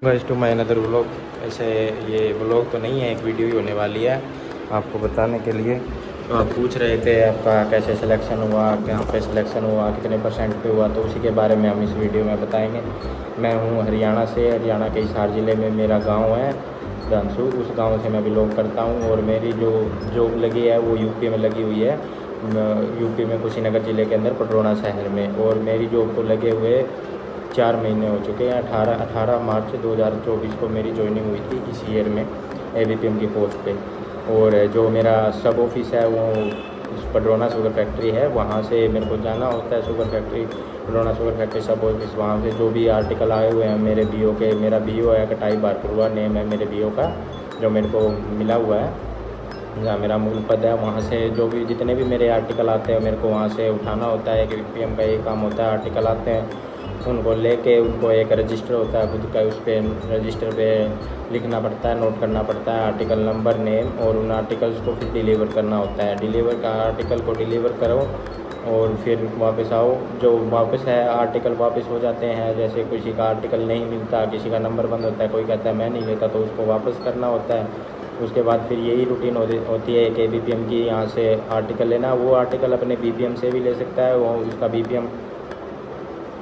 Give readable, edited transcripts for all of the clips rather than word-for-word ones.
Guys to my another vlog. ऐसे ये vlog तो नहीं है, एक वीडियो ही होने वाली है आपको बताने के लिए। तो आप पूछ रहे थे आपका कैसे सिलेक्शन हुआ, कहाँ पे सिलेक्शन हुआ, कितने परसेंट पे हुआ, तो उसी के बारे में हम इस वीडियो में बताएंगे। मैं हूँ हरियाणा से, हरियाणा के हिसार ज़िले में मेरा गांव है दानसू। उस गांव से मैं बिलोंग करता हूँ और मेरी जो जॉब लगी है वो यूपी में लगी हुई है, यूपी में कुशीनगर ज़िले के अंदर पटरोना शहर में। और मेरी जॉब को लगे हुए 4 महीने हो चुके हैं। 18 मार्च 2024 को मेरी ज्वाइनिंग हुई थी इस ईयर में एबीपीएम की पोस्ट पे। और जो मेरा सब ऑफिस है वो पडरौना शुगर फैक्ट्री है, वहाँ से मेरे को जाना होता है sugar factory, Padrauna sugar factory सब ऑफिस। वहाँ से जो भी आर्टिकल आए हुए हैं मेरे बीओ के, मेरा बीओ है कटाई बारपुरवा नेम है मेरे बीओ का, जो मेरे को मिला हुआ है, जहाँ मेरा मूल पद है। वहाँ से जो भी जितने भी मेरे आर्टिकल आते हैं मेरे को वहाँ से उठाना होता है। कि बीपीएम का ये काम होता है, आर्टिकल आते हैं उनको लेके उनको एक रजिस्टर होता है खुद का, उस पर रजिस्टर पे लिखना पड़ता है, नोट करना पड़ता है आर्टिकल नंबर नेम, और उन आर्टिकल्स को फिर डिलीवर करना होता है। डिलीवर का आर्टिकल को डिलीवर करो और फिर वापस आओ। जो वापस है आर्टिकल वापस हो जाते हैं, जैसे किसी का आर्टिकल नहीं मिलता, किसी का नंबर बंद होता है, कोई कहता है मैं नहीं लेता, तो उसको वापस करना होता है। उसके बाद फिर यही रूटीन होती है कि बीपीएम की यहाँ से आर्टिकल लेना। वो आर्टिकल अपने बीपीएम से भी ले सकता है, वो उसका बीपीएम,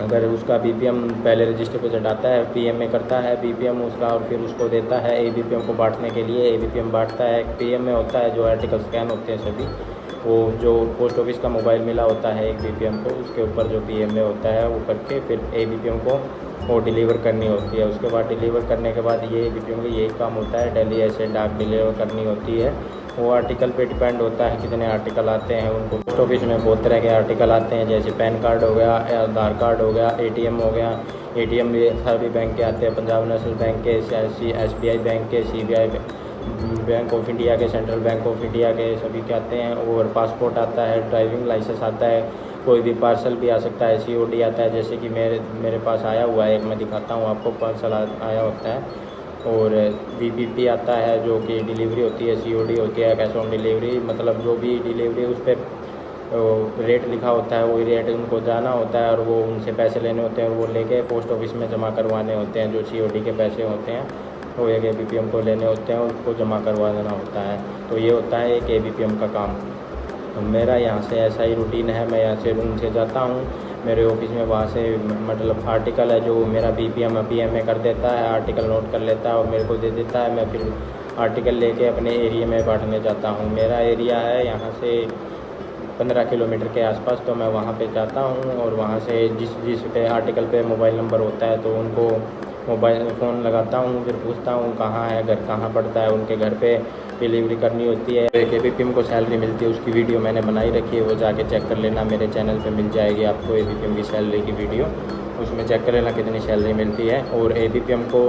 अगर उसका बीपीएम पहले रजिस्टर पे चढ़ाता है, पीएम में करता है बीपीएम उसका, और फिर उसको देता है एबीपीएम को बांटने के लिए। एबीपीएम बांटता है, पीएम में होता है जो आर्टिकल स्कैन होते हैं सभी, वो जो पोस्ट ऑफिस का मोबाइल मिला होता है एक बीपीएम को, उसके ऊपर जो पीएम में होता है वो करके फिर एबीपीएम को वो डिलीवर करनी होती है। उसके बाद डिलीवर करने के बाद ये एबीपीएम का यही काम होता है, डेली ऐसे डाक डिलीवर करनी होती है। वो आर्टिकल पे डिपेंड होता है कितने आर्टिकल आते हैं उनको। पोस्ट ऑफिस में बहुत तरह के आर्टिकल आते हैं, जैसे पैन कार्ड हो गया, आधार कार्ड हो गया, एटीएम हो गया। एटीएम भी सभी बैंक के आते हैं, पंजाब नेशनल बैंक के, एसबीआई बैंक के, सीबीआई बैंक ऑफ इंडिया के, सेंट्रल बैंक ऑफ इंडिया के, सभी के आते हैं। और पासपोर्ट आता है, ड्राइविंग लाइसेंस आता है, कोई भी पार्सल भी आ सकता है, सीओडी आता है, जैसे कि मेरे पास आया हुआ है एक, मैं दिखाता हूँ आपको, पार्सल आया होता है। और वीबीपी आता है जो कि डिलीवरी होती है, सीओडी होती है, कैश ऑन डिलीवरी, मतलब जो भी डिलीवरी उस पर रेट लिखा होता है वही रेट उनको जाना होता है, और वो उनसे पैसे लेने होते हैं, वो लेके पोस्ट ऑफिस में जमा करवाने होते हैं। जो सीओडी के पैसे होते हैं वो एक एबीपीएम को लेने होते हैं, उसको जमा करवा देना होता है। तो ये होता है एक एबीपीएम का काम। तो मेरा यहाँ से ऐसा ही रूटीन है। मैं यहाँ से रूम से जाता हूँ मेरे ऑफिस में, वहाँ से मतलब आर्टिकल है जो मेरा बीपीएम पीएम में कर देता है, आर्टिकल नोट कर लेता है और मेरे को दे देता है। मैं फिर आर्टिकल लेके अपने एरिया में बांटने जाता हूँ। मेरा एरिया है यहाँ से 15 किलोमीटर के आसपास, तो मैं वहाँ पे जाता हूँ और वहाँ से जिस पे आर्टिकल पे मोबाइल नंबर होता है तो उनको मोबाइल फ़ोन लगाता हूँ, फिर पूछता हूँ कहाँ है, घर कहाँ पड़ता है, उनके घर पे डिलीवरी करनी होती है। एक एबीपीएम को सैलरी मिलती है, उसकी वीडियो मैंने बनाई रखी है, वो जाके चेक कर लेना, मेरे चैनल पे मिल जाएगी आपको एबीपीएम की सैलरी की वीडियो, उसमें चेक कर लेना कितनी सैलरी मिलती है। और एबीपीएम को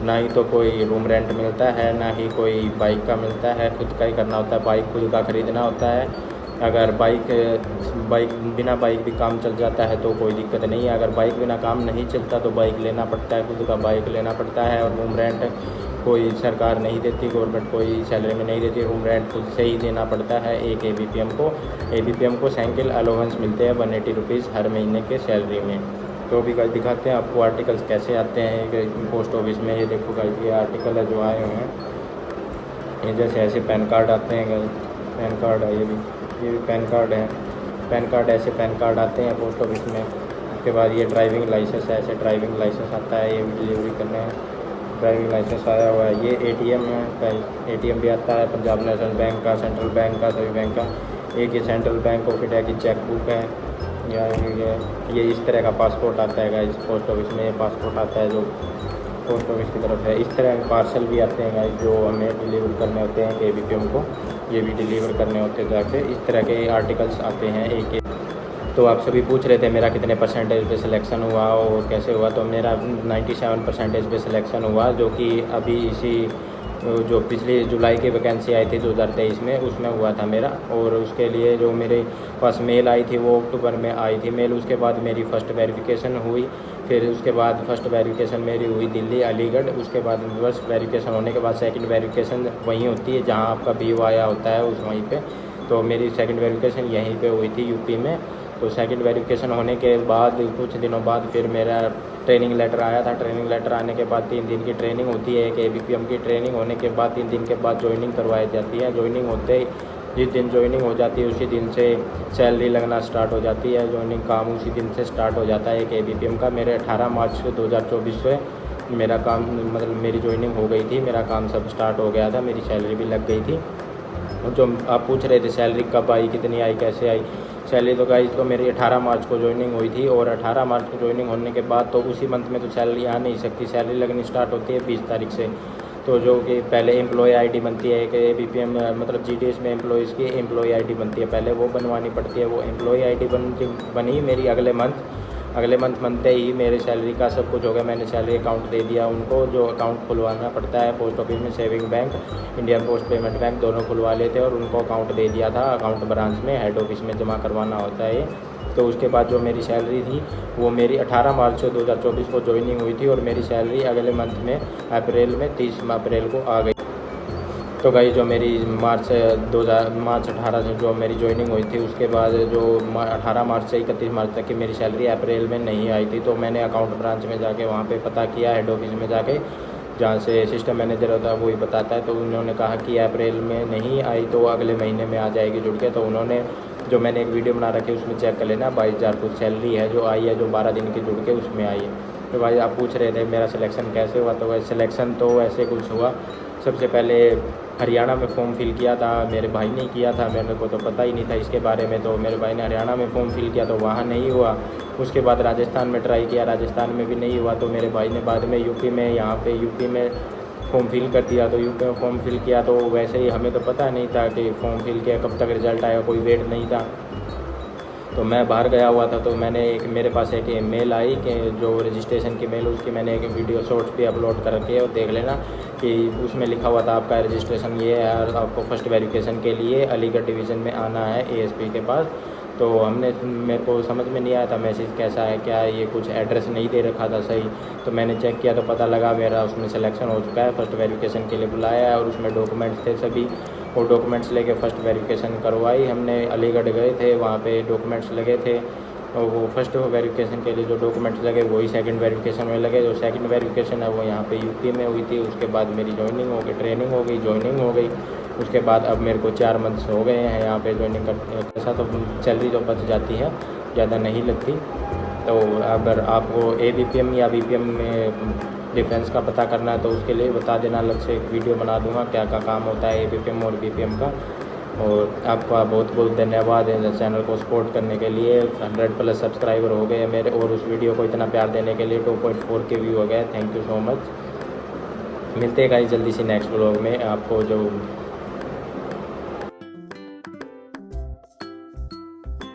ना ही तो कोई रूम रेंट मिलता है, ना ही कोई बाइक का मिलता है, खुद का ही करना होता है, बाइक खुद का ख़रीदना होता है। अगर बाइक बिना बाइक भी काम चल जाता है तो कोई दिक्कत नहीं है, अगर बाइक बिना काम नहीं चलता तो बाइक लेना पड़ता है, खुद का बाइक लेना पड़ता है। और रूम रेंट कोई सरकार नहीं देती, गवर्नमेंट कोई सैलरी में नहीं देती, रूम रेंट खुद से ही देना पड़ता है एक एबीपीएम को साइकिल अलाउंस मिलते हैं 180 रुपीज़ हर महीने के सैलरी में। तो भी गाइस दिखाते हैं आपको आर्टिकल्स कैसे आते हैं पोस्ट ऑफिस में। ये देखो गाइस, ये आर्टिकल है जो आए हुए हैं, ये जैसे ऐसे पैन कार्ड आते हैं गाइस, पैन कार्ड है, ये भी पैन कार्ड है, पैन कार्ड ऐसे पैन कार्ड आते हैं पोस्ट ऑफिस में। उसके बाद ये ड्राइविंग लाइसेंस है, ऐसे ड्राइविंग लाइसेंस आता है, ये भी डिलीवरी करने हैं, ड्राइविंग लाइसेंस आया हुआ है। ये एटीएम है, एटीएम भी आता है, पंजाब नेशनल बैंक का, सेंट्रल बैंक का, सभी बैंक का। एक ये सेंट्रल बैंक ऑफ इंडिया की चेक बुक है, या ये इस तरह का पासपोर्ट आता है गाइस, पोस्ट ऑफिस में ये पासपोर्ट आता है जो पोस्ट ऑफिस की तरफ है। इस तरह के पार्सल भी आते हैं गाइस जो हमें डिलीवर करने होते हैं एबीपीएम को, ये भी डिलीवर करने होते हैं जाके। इस तरह के आर्टिकल्स आते हैं एक। तो आप सभी पूछ रहे थे मेरा कितने परसेंटेज पे सिलेक्शन हुआ और कैसे हुआ, तो मेरा 97% पे सिलेक्शन हुआ, जो कि अभी इसी जो पिछली जुलाई की वैकेंसी आई थी 2023 में, उसमें हुआ था मेरा। और उसके लिए जो मेरे पास मेल आई थी वो अक्टूबर में आई थी मेल। उसके बाद मेरी फ़र्स्ट वेरिफिकेशन हुई, फिर उसके बाद फर्स्ट वेरिफिकेशन मेरी हुई दिल्ली अलीगढ़। उसके बाद फर्स्ट वेरिफिकेशन होने के बाद सेकंड वेरिफिकेशन वहीं होती है जहां आपका बीओ आया होता है उस वहीं पे। तो मेरी सेकंड वेरिफिकेशन यहीं पे हुई थी यूपी में। तो सेकंड वेरिफिकेशन होने के बाद कुछ दिनों बाद फिर मेरा ट्रेनिंग लेटर आया था। ट्रेनिंग लेटर आने के बाद 3 दिन की ट्रेनिंग होती है कि ABPM की ट्रेनिंग होने के बाद 3 दिन के बाद ज्वाइनिंग करवाई जाती है। ज्वाइनिंग होते ही जिस दिन ज्वाइनिंग हो जाती है उसी दिन से सैलरी लगना स्टार्ट हो जाती है। ज्वाइनिंग काम उसी दिन से स्टार्ट हो जाता है कि ABPM का। मेरे 18 मार्च 2024 से मेरा काम मतलब मेरी ज्वाइनिंग हो गई थी, मेरा काम सब स्टार्ट हो गया था, मेरी सैलरी भी लग गई थी। और जो आप पूछ रहे थे सैलरी कब आई, कितनी आई, कैसे आई, सैलरी तो गाइस तो मेरी 18 मार्च को ज्वाइनिंग हुई थी और 18 मार्च को ज्वाइनिंग होने के बाद तो उसी मंथ में तो सैलरी आ नहीं सकती। सैलरी लगनी स्टार्ट होती है 20 तारीख से। तो जो कि पहले एम्प्लॉय आईडी बनती है कि ABPM मतलब GDS में एम्प्लॉयज़ की एम्प्लॉय आईडी बनती है, पहले वो बनवानी पड़ती है। वो एम्प्लॉय आईडी बनी मेरी अगले मंथ बनते ही मेरी सैलरी का सब कुछ हो गया। मैंने सैलरी अकाउंट दे दिया उनको, जो अकाउंट खुलवाना पड़ता है पोस्ट ऑफिस में, saving bank, Indian post payment bank दोनों खुलवा लेते और उनको अकाउंट दे दिया था। अकाउंट ब्रांच में हेड ऑफिस में जमा करवाना होता है। तो उसके बाद जो मेरी सैलरी थी वो मेरी 18 मार्च 2024 को ज्वाइनिंग हुई थी और मेरी सैलरी अगले मंथ में अप्रैल में 30 अप्रैल को आ गई। तो भाई जो मेरी मार्च 18 से जो मेरी ज्वाइनिंग हुई थी उसके बाद जो 18 मार्च से 31 मार्च तक की मेरी सैलरी अप्रैल में नहीं आई थी। तो मैंने अकाउंट ब्रांच में जाके वहाँ पे पता किया, हेड ऑफिस में जाके जहाँ से सिस्टम मैनेजर होता है वही बताता है। तो उन्होंने कहा कि अप्रैल में नहीं आई तो अगले महीने में आ जाएगी जुड़ के। तो उन्होंने जो मैंने एक वीडियो बना रखी है उसमें चेक कर लेना, 22,000 कुछ सैलरी है जो आई है, जो 12 दिन की जुड़ के उसमें आई है। तो भाई आप पूछ रहे थे मेरा सिलेक्शन कैसे हुआ, तो वैसे सिलेक्शन तो ऐसे कुछ हुआ। सबसे पहले हरियाणा में फ़ॉर्म फिल किया था, मेरे भाई ने किया था, मेरे को तो पता ही नहीं था इसके बारे में। तो मेरे भाई ने हरियाणा में फ़ॉर्म फिल किया तो वहाँ नहीं हुआ। उसके बाद राजस्थान में ट्राई किया, राजस्थान में भी नहीं हुआ। तो मेरे भाई ने बाद में यूपी में फॉर्म फिल कर दिया। तो यूपी में फॉर्म फिल किया तो वैसे ही हमें तो पता नहीं था कि फॉर्म फिल किया कब तक रिज़ल्ट आएगा, कोई वेट नहीं था। तो मैं बाहर गया हुआ था तो मेरे पास एक मेल आई कि जो रजिस्ट्रेशन की मेल, उसकी मैंने एक वीडियो शॉर्ट्स भी अपलोड करके और देख लेना कि उसमें लिखा हुआ था आपका रजिस्ट्रेशन ये है और आपको फर्स्ट वेरिफिकेशन के लिए अलीगढ़ डिवीज़न में आना है ASP के पास। तो मेरे को समझ में नहीं आया था मैसेज कैसा है क्या है, ये कुछ एड्रेस नहीं दे रखा था सही। तो मैंने चेक किया तो पता लगा मेरा उसमें सिलेक्शन हो चुका है, फर्स्ट वेरिफिकेशन के लिए बुलाया है और उसमें डॉक्यूमेंट्स थे सभी। वो डॉक्यूमेंट्स लेके फ़र्स्ट वेरिफिकेशन करवाई हमने। अलीगढ़ गए थे, वहाँ पे डॉक्यूमेंट्स लगे थे और वो फर्स्ट वेरिफिकेशन के लिए जो डॉक्यूमेंट्स लगे वही सेकंड वेरिफिकेशन में लगे। जो सेकंड वेरिफिकेशन है वो यहाँ पे यूपी में हुई थी। उसके बाद मेरी ज्वाइनिंग हो गई, ट्रेनिंग हो गई, ज्वाइनिंग हो गई। उसके बाद अब मेरे को 4 मंथ्स हो गए हैं यहाँ पे ज्वाइनिंग कर। ऐसा तो सैलरी तो बच जाती है, ज़्यादा नहीं लगती। तो अगर आपको ABPM या BPM में डिफरेंस का पता करना है तो उसके लिए बता देना, अलग से एक वीडियो बना दूंगा क्या क्या काम होता है ABPM और BPM का। और आपका बहुत बहुत धन्यवाद है चैनल को सपोर्ट करने के लिए। 100+ सब्सक्राइबर हो गए मेरे और उस वीडियो को इतना प्यार देने के लिए 2.4 के व्यू हो गए। Thank you so much. मिलते हैं गाइस जल्दी से नेक्स्ट व्लॉग में। आपको जो